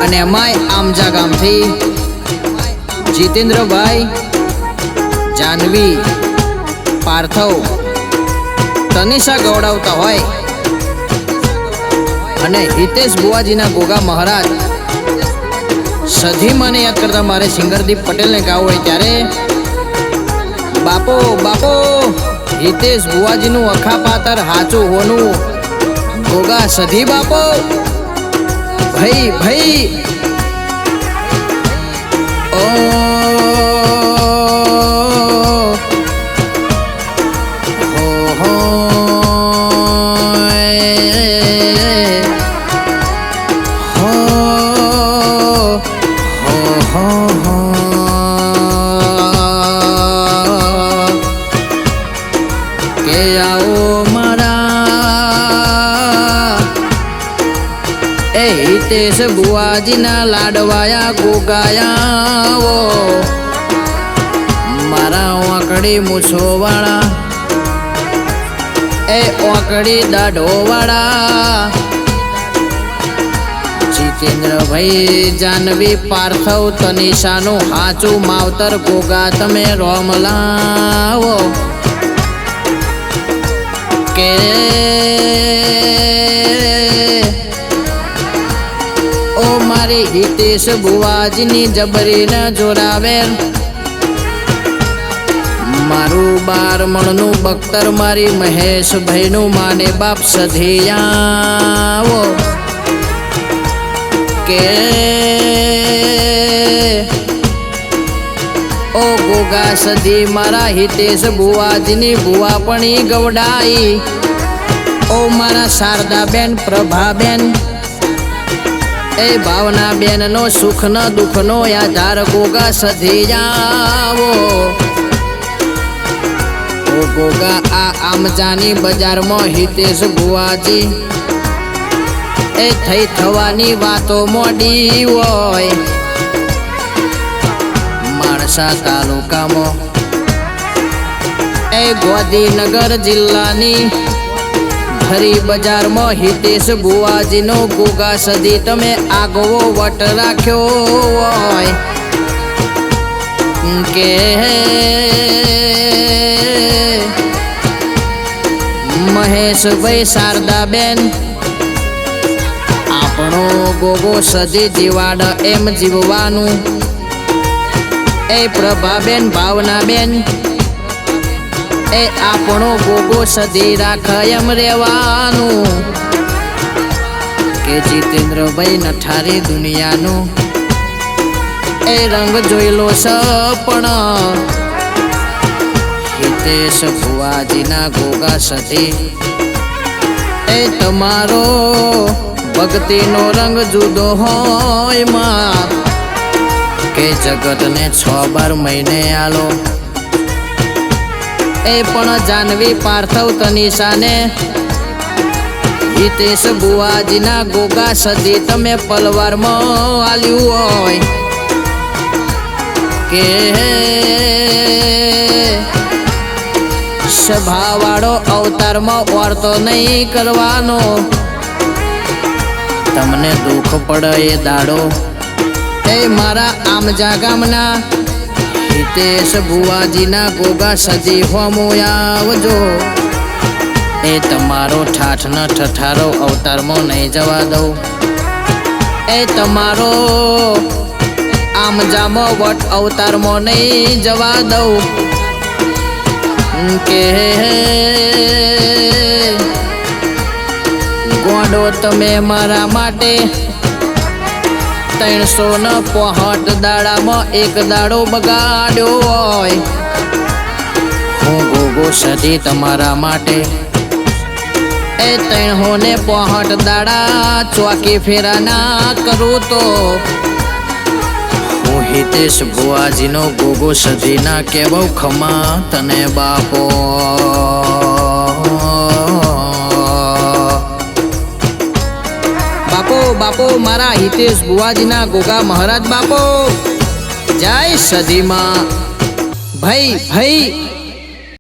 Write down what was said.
અને એમાંય આમજા ગામથી જીતેન્દ્રભાઈ, જાનવી, પાર્થવ, તનિષા ગવડાવતા હોય અને હિતેશ બુવાજીના ગોગા મહારાજ સધી મને યાદ કરતા મારે સિંગરદીપ પટેલને ગાવું હોય ત્યારે બાપો બાપો હિતેશ બુવાજીનું અખા પાતર હાચું હોનું ગોગા સધી બાપો ભાઈ ભાઈ ઓ હિતેશ બુવાજીના લાડવાયા ગોગાયા મારા ઓકડી મૂછોવાળા એ ઓકડી દાઢોવાળા જીતેન્દ્રભાઈ, જાનવી, પાર્થવ, તનિષાનું હાચું માવતર ગોગા તમે રોમલાવો કે મારી હિતેશ બુવાજીની જબરી ન જોડાવે મારું 12 મણનું બખ્તર મારી મહેશભાઈનું માને બાપ સધિયાવો કે ઓ ગોગા સધી મારા હિતેશ બુવાજીની ભુવા પણ ગવડાઈ ઓ મારા શારદાબેન, પ્રભાબેન, એ ભાવના બેન નો સુખ ન દુઃખ નો આધાર ગોગા સધી જાવો ઓ ગોગા આ આમજાની બજારમાં હિતેશ બુવાજી એ થઈ થવાની વાતો મોડી હોય માણસા તાલુકામાં એ ગાંધીનગર જિલ્લાની હરી બજારમાં હિતેશ બુવાજીનો ગોગા સધી તમે આગવો વટ રાખ્યો હોય કે મહેશભાઈ, શારદાબેન આપણો ગોગો સધી જીવાડ એમ જીવવાનું એ પ્રભાબેન, ભાવનાબેન એ આપણો ગોગો સધી રાખ એમ રેવાનું કે જીતેન્દ્રભાઈ નઠારી દુનિયાનું એ રંગ જોયેલો સપણ હિતેશ બુવાજીના ગોગા સધી એ તમારો ભક્તિનો રંગ જુદો હોય માં કે જગતને 6-12 મહિને આલો એ પણ જાનવી, પાર્થવ, તનિષાને હિતેશ બુવાજીના ગોગા સધી તમે પલવારમાં આલ્યું હોય કે સભાવાળો અવતારમાં વાર્તો નહીં કરવાનો તમને દુઃખ પડે એ દાડો એ મારા આમજા ગામના હિતેશ બુવાજીના ગોગા સધી હોમો આવજો એ તમારો ઠાઠ ન ઠઠારો અવતારમાં નહીં જવા દઉં એ તમારો આમજામાં વટ અવતારમાં નહીં જવા દઉં કે ગોડો તમે મારા માટે 365 દાડામાં એક દાડો બગાડ્યો હોય હું ગોગો સધી તમારા માટે એ 365 દાડા ચોકી ફેરા ના કરું તો હું હિતેશ બુવાજીનો ગોગો સધી ના કેવો ખમા તને બાપો બાપો બાપો મારા હિતેશ બુવાજીના ગોગા મહારાજ બાપો જય સધીમાં ભાઈ ભાઈ